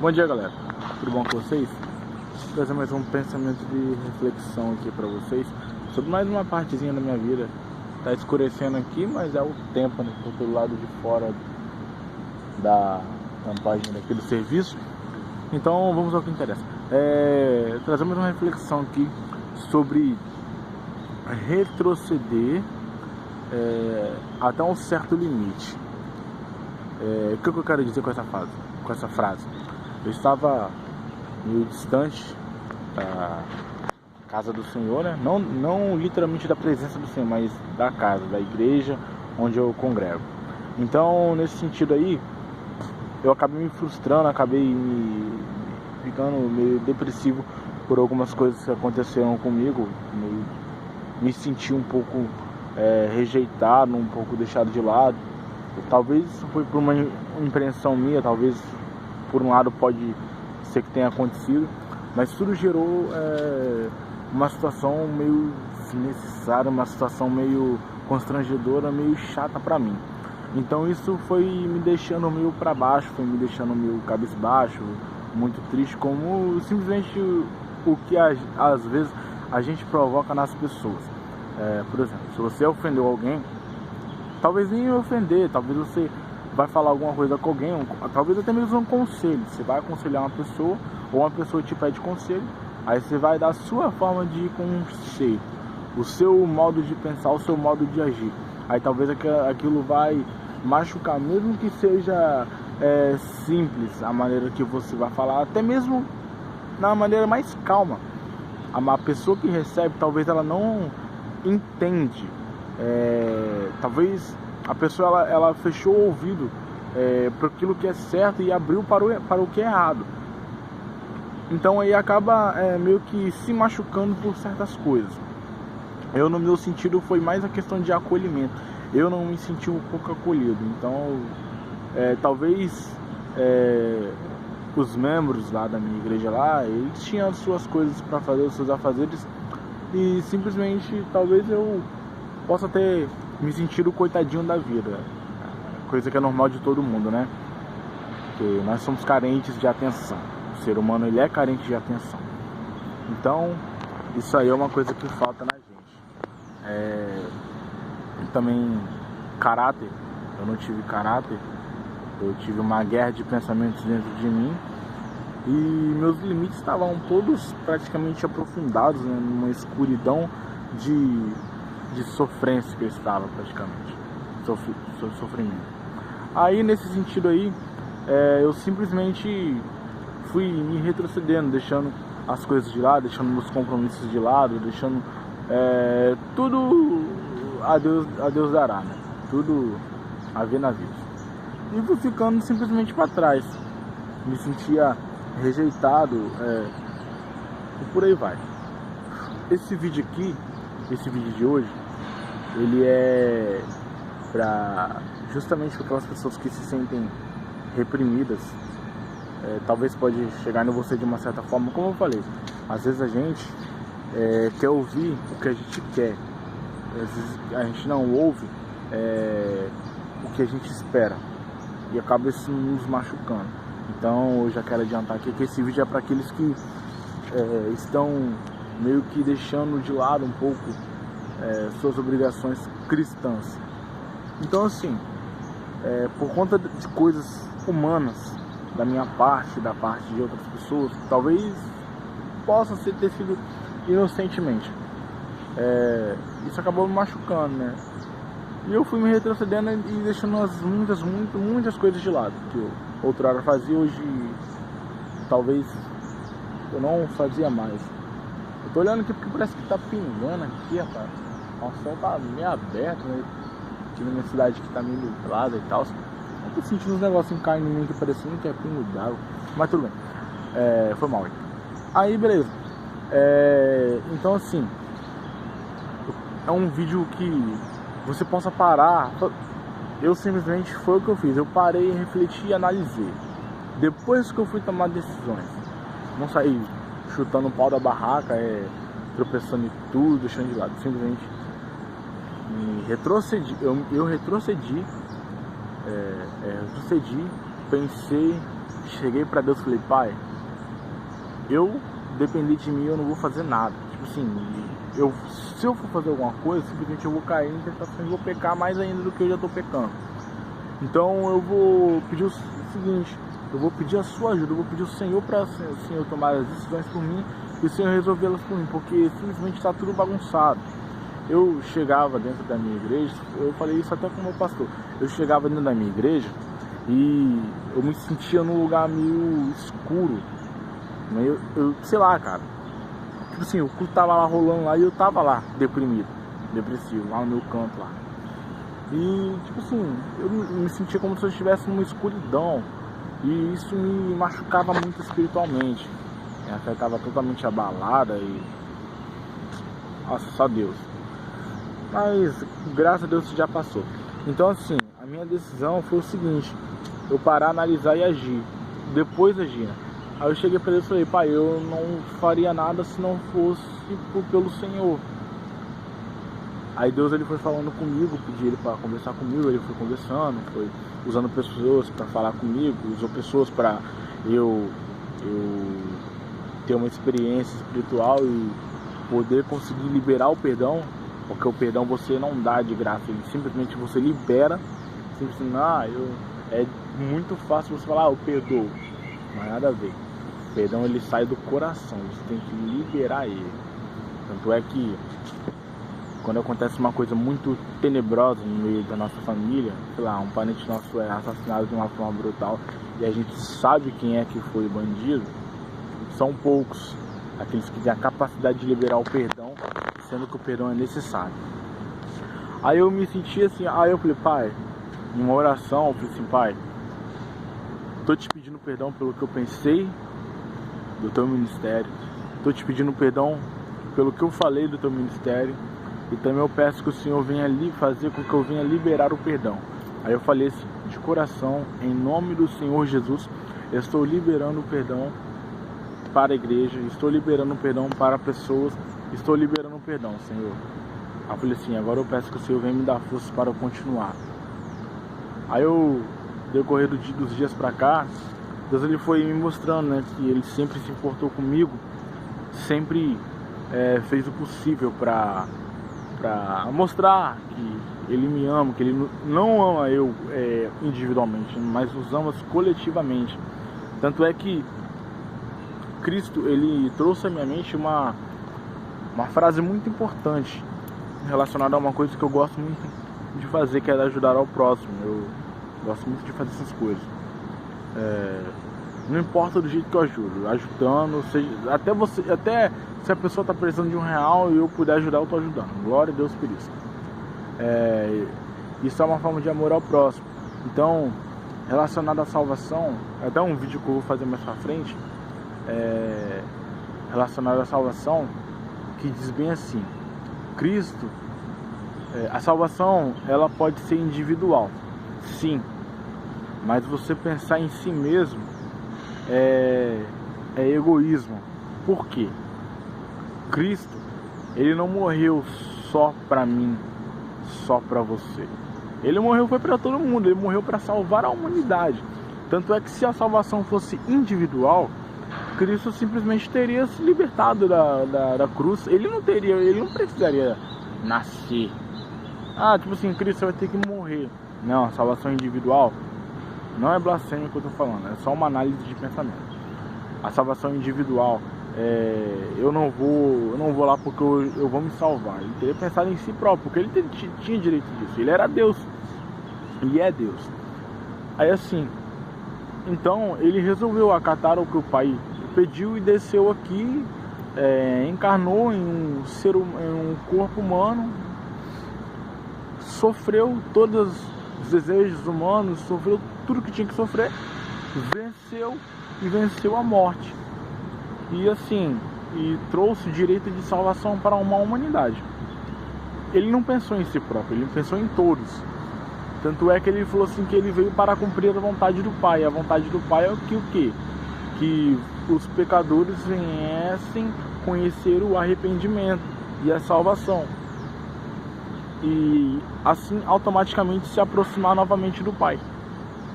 Bom dia, galera, tudo bom com vocês? Vou trazer mais um pensamento de reflexão aqui pra vocês sobre mais uma partezinha da minha vida. Tá escurecendo aqui, mas é o tempo, né? Tô do lado de fora da página aqui do serviço. Então vamos ao que interessa. Trazer mais uma reflexão aqui sobre retroceder até um certo limite. O que eu quero dizer com essa frase? Eu estava meio distante da casa do Senhor, né? Não literalmente da presença do Senhor, mas da casa, da igreja onde eu congrego. Então, nesse sentido aí, eu acabei me frustrando, acabei ficando meio depressivo por algumas coisas que aconteceram comigo. Me senti um pouco rejeitado, um pouco deixado de lado. Talvez isso foi por uma impressão minha, talvez por um lado pode ser que tenha acontecido, mas tudo gerou uma situação meio desnecessária, uma situação meio constrangedora, meio chata pra mim. Então isso foi me deixando meio pra baixo, foi me deixando meio cabisbaixo, muito triste, como simplesmente o que às vezes a gente provoca nas pessoas. Por exemplo, se você ofendeu alguém, talvez nem ofender, talvez você vai falar alguma coisa com alguém, talvez até mesmo um conselho. Você vai aconselhar uma pessoa, ou uma pessoa te pede conselho, aí você vai dar a sua forma de conselho, o seu modo de pensar, o seu modo de agir. Aí talvez aquilo vai machucar, mesmo que seja simples a maneira que você vai falar, até mesmo na maneira mais calma. A pessoa que recebe, talvez ela não entende. Talvez a pessoa ela fechou o ouvido para aquilo que é certo e abriu para o que é errado. Então aí acaba meio que se machucando por certas coisas. Eu, no meu sentido, foi mais a questão de acolhimento. Eu não me senti um pouco acolhido. Então talvez os membros lá da minha igreja lá, eles tinham as suas coisas para fazer, os seus afazeres, e simplesmente talvez eu possa ter me sentido o coitadinho da vida, coisa que é normal de todo mundo, né? Porque nós somos carentes de atenção. O ser humano, ele é carente de atenção. Então isso aí é uma coisa que falta na gente. Também caráter. Eu não tive caráter. Eu tive uma guerra de pensamentos dentro de mim, e meus limites estavam todos praticamente aprofundados, né, numa escuridão de sofrência que eu estava praticamente, sofrimento. Aí nesse sentido aí, eu simplesmente fui me retrocedendo, deixando as coisas de lado, deixando meus compromissos de lado, deixando tudo a Deus dará, né? Tudo a ver na vida. E fui ficando simplesmente para trás, me sentia rejeitado, e por aí vai. Esse vídeo de hoje, ele é justamente para aquelas pessoas que se sentem reprimidas. Talvez pode chegar em você de uma certa forma, como eu falei. Às vezes a gente quer ouvir o que a gente quer, às vezes a gente não ouve o que a gente espera, e acaba isso nos machucando. Então eu já quero adiantar aqui que esse vídeo é para aqueles que estão meio que deixando de lado um pouco suas obrigações cristãs. Então assim, por conta de coisas humanas da minha parte, da parte de outras pessoas, talvez possa ter sido inocentemente, isso acabou me machucando, né? E eu fui me retrocedendo e deixando muitas coisas de lado que eu outrora fazia, hoje talvez eu não fazia mais. Eu tô olhando aqui porque parece que tá pingando aqui, rapaz. O sol tá meio aberto, né? Aqui na minha cidade que tá meio nublada e tal. Eu tô sentindo uns negocinhos caindo em mim aqui, parecendo que é pingo d'água. Mas tudo bem. Foi mal aí. Beleza. Então assim, é um vídeo que você possa parar. Eu simplesmente, foi o que eu fiz. Eu parei, refleti e analisei. Depois que eu fui tomar decisões, não saí chutando o pau da barraca, tropeçando em tudo, deixando de lado. Simplesmente me retrocedi. Eu retrocedi, pensei, cheguei pra Deus e falei, Pai, eu, depender de mim, eu não vou fazer nada. Tipo assim, se eu for fazer alguma coisa, simplesmente eu vou cair em tentações e vou pecar mais ainda do que eu já tô pecando. Então eu vou pedir o seguinte, eu vou pedir a sua ajuda, eu vou pedir ao Senhor para o Senhor tomar as decisões por mim e o Senhor resolvê-las por mim, porque simplesmente está tudo bagunçado. Eu chegava dentro da minha igreja, eu falei isso até com o meu pastor, eu chegava dentro da minha igreja e eu me sentia num lugar meio escuro, eu sei lá, cara, tipo assim, o culto tava lá rolando lá e eu tava lá, depressivo, lá no meu canto lá. E tipo assim, eu me sentia como se eu estivesse numa escuridão e isso me machucava muito espiritualmente. Minha fé estava totalmente abalada e... Nossa, só Deus. Mas graças a Deus isso já passou. Então assim, a minha decisão foi o seguinte, eu parar, analisar e agir. Depois agir. Aí eu cheguei para Deus e falei, Pai, eu não faria nada se não fosse pelo Senhor. Aí Deus ele foi falando comigo, pedi ele para conversar comigo, ele foi conversando, foi usando pessoas para falar comigo, usou pessoas para eu ter uma experiência espiritual e poder conseguir liberar o perdão, porque o perdão você não dá de graça, ele simplesmente você libera, simplesmente, é muito fácil você falar, eu perdoo, não é nada a ver. O perdão ele sai do coração, você tem que liberar ele. Tanto é que quando acontece uma coisa muito tenebrosa no meio da nossa família, sei lá, um parente nosso é assassinado de uma forma brutal e a gente sabe quem é que foi o bandido, são poucos aqueles que têm a capacidade de liberar o perdão, sendo que o perdão é necessário. Aí eu me senti assim, aí eu falei, Pai, em uma oração, eu falei assim, Pai, tô te pedindo perdão pelo que eu pensei do teu ministério, tô te pedindo perdão pelo que eu falei do teu ministério, e também eu peço que o Senhor venha ali fazer com que eu venha liberar o perdão. Aí eu falei assim, de coração, em nome do Senhor Jesus, eu estou liberando o perdão para a igreja, estou liberando o perdão para pessoas, estou liberando o perdão, Senhor. Aí eu falei assim, agora eu peço que o Senhor venha me dar força para eu continuar. Aí eu, decorrer dos dias para cá, Deus ele foi me mostrando, né, que ele sempre se importou comigo, sempre fez o possível para mostrar que ele me ama, que ele não ama eu individualmente, mas nos ama coletivamente. Tanto é que Cristo ele trouxe à minha mente uma frase muito importante relacionada a uma coisa que eu gosto muito de fazer, que é ajudar ao próximo. Eu gosto muito de fazer essas coisas. Não importa do jeito que eu ajudo, ajudando, seja, até se a pessoa está precisando de R$1 e eu puder ajudar, eu estou ajudando. Glória a Deus por isso. Isso é uma forma de amor ao próximo. Então, relacionado à salvação, até um vídeo que eu vou fazer mais pra frente, relacionado à salvação, que diz bem assim, Cristo, a salvação, ela pode ser individual, sim, mas você pensar em si mesmo é egoísmo. Por quê? Cristo, ele não morreu só para mim, só para você. Ele morreu foi para todo mundo, ele morreu para salvar a humanidade. Tanto é que se a salvação fosse individual, Cristo simplesmente teria se libertado da cruz. Ele não precisaria nascer. Tipo assim, Cristo vai ter que morrer. Não, a salvação individual não é blasfêmia que eu estou falando, é só uma análise de pensamento. A salvação individual, eu não vou lá porque eu vou me salvar. Ele teria pensado em si próprio, porque ele tinha direito disso. Ele era Deus e é Deus. Aí assim, então ele resolveu acatar o que o Pai pediu e desceu aqui, encarnou em um corpo humano, sofreu todos os desejos humanos, sofreu tudo que tinha que sofrer, venceu a morte. E assim, trouxe o direito de salvação para uma humanidade. Ele não pensou em si próprio, ele pensou em todos. Tanto é que ele falou assim que ele veio para cumprir a vontade do Pai. A vontade do Pai é o quê? Que os pecadores viessem conhecer o arrependimento e a salvação. E assim automaticamente se aproximar novamente do Pai.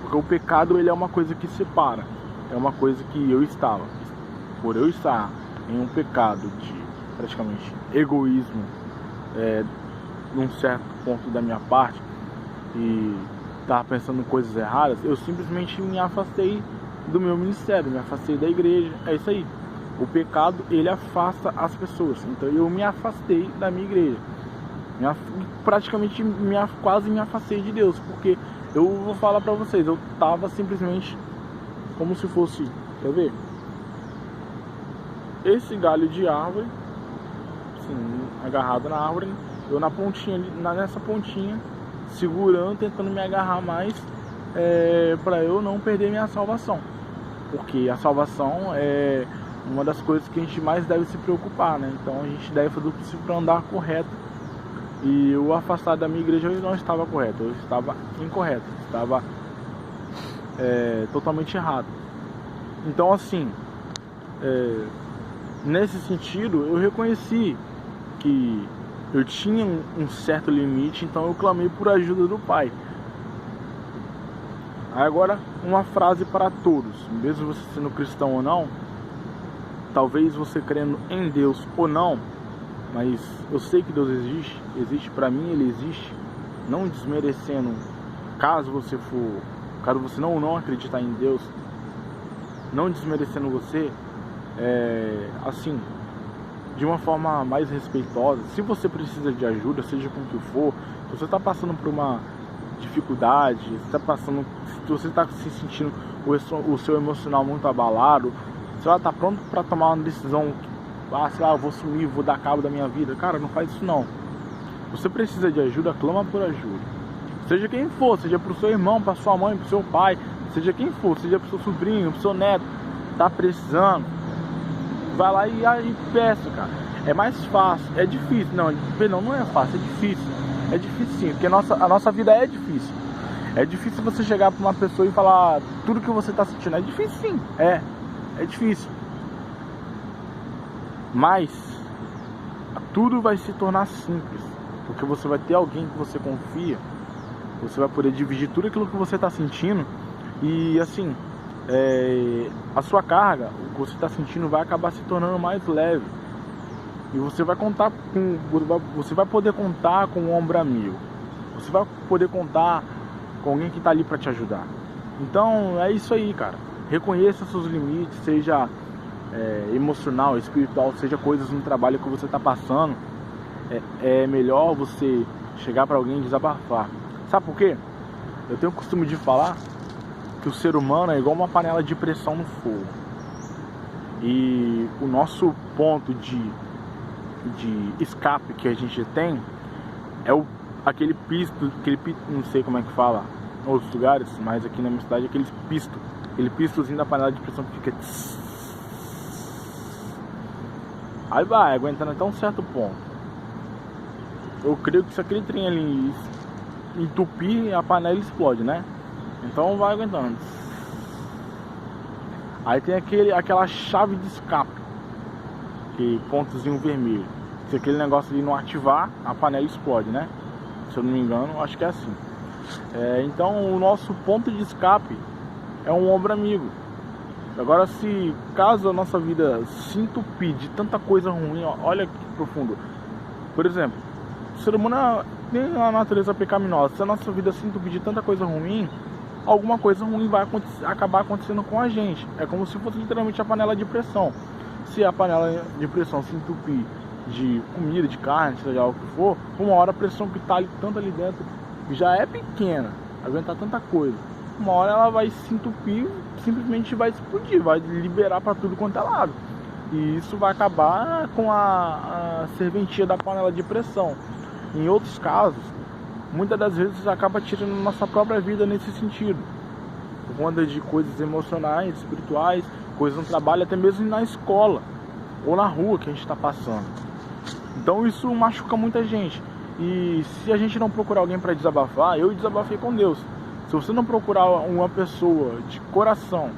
Porque o pecado ele é uma coisa que separa. é uma coisa que eu estava. Por eu estar em um pecado de praticamente egoísmo, num certo ponto da minha parte, e estava pensando em coisas erradas, eu simplesmente me afastei do meu ministério, me afastei da igreja. É isso aí. O pecado, ele afasta as pessoas. Então eu me afastei da minha igreja. Praticamente quase me afastei de Deus, porque eu vou falar pra vocês, eu tava simplesmente como se fosse, quer ver? Esse galho de árvore, assim, agarrado na árvore, eu na pontinha, nessa pontinha, segurando, tentando me agarrar mais, para eu não perder minha salvação. Porque a salvação é uma das coisas que a gente mais deve se preocupar, né? Então a gente deve fazer o possível para andar correto. E eu afastado da minha igreja, eu não estava correto, eu estava incorreto, estava totalmente errado. Então assim, nesse sentido, eu reconheci que eu tinha um certo limite, então eu clamei por ajuda do Pai. Agora, uma frase para todos, mesmo você sendo cristão ou não, talvez você crendo em Deus ou não, mas eu sei que Deus existe, para mim Ele existe, não desmerecendo, caso você não acreditar em Deus, não desmerecendo você, assim, de uma forma mais respeitosa. Se você precisa de ajuda, seja com o que for, se você está passando por uma dificuldade, se você está se sentindo o seu emocional muito abalado, se ela está pronto para tomar uma decisão, sei lá, eu vou sumir, vou dar cabo da minha vida, cara, não faz isso não. Você precisa de ajuda, clama por ajuda. Seja quem for, seja pro seu irmão, pra sua mãe, pro seu pai, seja quem for, seja pro seu sobrinho, pro seu neto, tá precisando, vai lá e peça, cara. É mais fácil, é difícil, não é fácil, é difícil. É difícil sim, porque a nossa vida é difícil. É difícil você chegar pra uma pessoa e falar tudo que você tá sentindo. É difícil sim, é difícil. Mas tudo vai se tornar simples, porque você vai ter alguém que você confia, você vai poder dividir tudo aquilo que você está sentindo, e assim, a sua carga, o que você está sentindo vai acabar se tornando mais leve, e você vai poder contar com um ombro amigo, você vai poder contar com alguém que está ali para te ajudar. Então é isso aí, cara. Reconheça seus limites, seja emocional, espiritual, seja coisas no trabalho que você está passando. É melhor você chegar para alguém e desabafar. Sabe por quê? Eu tenho o costume de falar que o ser humano é igual uma panela de pressão no fogo. E o nosso ponto de escape que a gente tem é aquele pisto, não sei como é que fala em outros lugares, mas aqui na minha cidade aquele pistozinho da panela de pressão que fica aí vai aguentando até um certo ponto. Eu creio que se aquele trem ali entupir, a panela explode, né? Então vai aguentando. Aí tem aquela chave de escape, que pontozinho vermelho. Se aquele negócio ali não ativar, a panela explode, né? Se eu não me engano, acho que é assim. Então o nosso ponto de escape é um ombro amigo. Agora, se caso a nossa vida se entupir de tanta coisa ruim, olha que profundo. Por exemplo, o ser humano tem a natureza pecaminosa. Se a nossa vida se entupir de tanta coisa ruim, alguma coisa ruim vai acabar acontecendo com a gente. É como se fosse literalmente a panela de pressão. Se a panela de pressão se entupir de comida, de carne, seja lá o que for, uma hora a pressão que está tanto ali dentro já é pequena, aguentar tanta coisa. Uma hora ela vai se entupir, simplesmente vai explodir, vai liberar para tudo quanto é lado. E isso vai acabar com a serventia da panela de pressão. Em outros casos, muitas das vezes acaba tirando nossa própria vida nesse sentido. Por conta de coisas emocionais, espirituais, coisas no trabalho, até mesmo na escola ou na rua que a gente está passando. Então isso machuca muita gente. E se a gente não procurar alguém para desabafar, eu desabafei com Deus. Se você não procurar uma pessoa de coração,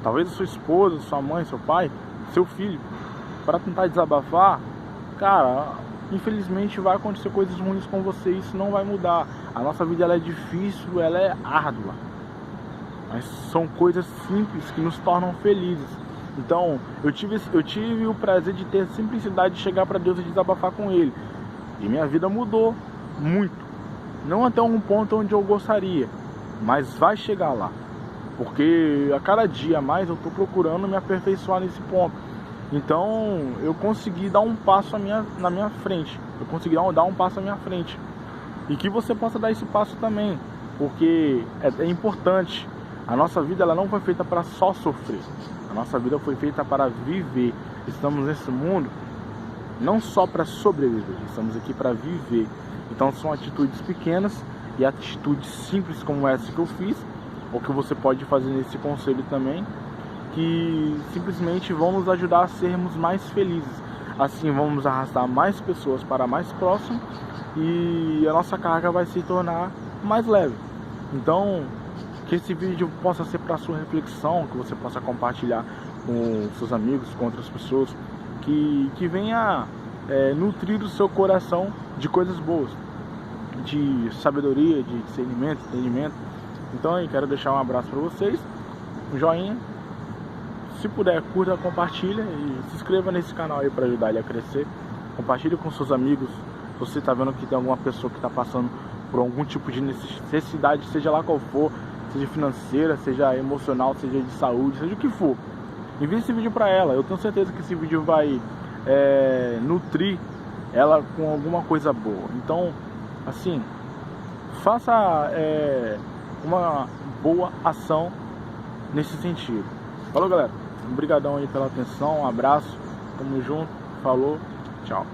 talvez a sua esposa, sua mãe, seu pai, seu filho, para tentar desabafar, cara, infelizmente vai acontecer coisas ruins com você e isso não vai mudar. A nossa vida ela é difícil, ela é árdua. mas são coisas simples que nos tornam felizes. Então, eu tive o prazer de ter a simplicidade de chegar para Deus e desabafar com Ele. E minha vida mudou muito. Não até um ponto onde eu gostaria, mas vai chegar lá. Porque a cada dia mais eu estou procurando me aperfeiçoar nesse ponto. Então, eu consegui dar um passo na minha frente. Eu consegui dar um passo à minha frente. E que você possa dar esse passo também. Porque é importante. A nossa vida ela não foi feita para só sofrer. A nossa vida foi feita para viver. Estamos nesse mundo não só para sobreviver. Estamos aqui para viver. Então são atitudes pequenas e atitudes simples como essa que eu fiz, ou que você pode fazer nesse conselho também, que simplesmente vão nos ajudar a sermos mais felizes. Assim vamos arrastar mais pessoas para mais próximo e a nossa carga vai se tornar mais leve. Então, que esse vídeo possa ser para sua reflexão, que você possa compartilhar com seus amigos, com outras pessoas, que venha nutrir o seu coração de coisas boas, de sabedoria, de discernimento, entendimento. Então eu quero deixar um abraço para vocês, um joinha, se puder curta, compartilha e se inscreva nesse canal aí para ajudar ele a crescer. Compartilhe com seus amigos. Se você está vendo que tem alguma pessoa que está passando por algum tipo de necessidade, seja lá qual for, seja financeira, seja emocional, seja de saúde, seja o que for, envie esse vídeo para ela. Eu tenho certeza que esse vídeo vai nutrir ela com alguma coisa boa. Então, assim, faça uma boa ação nesse sentido. Falou, galera. Obrigadão aí pela atenção, um abraço, tamo junto, falou, tchau.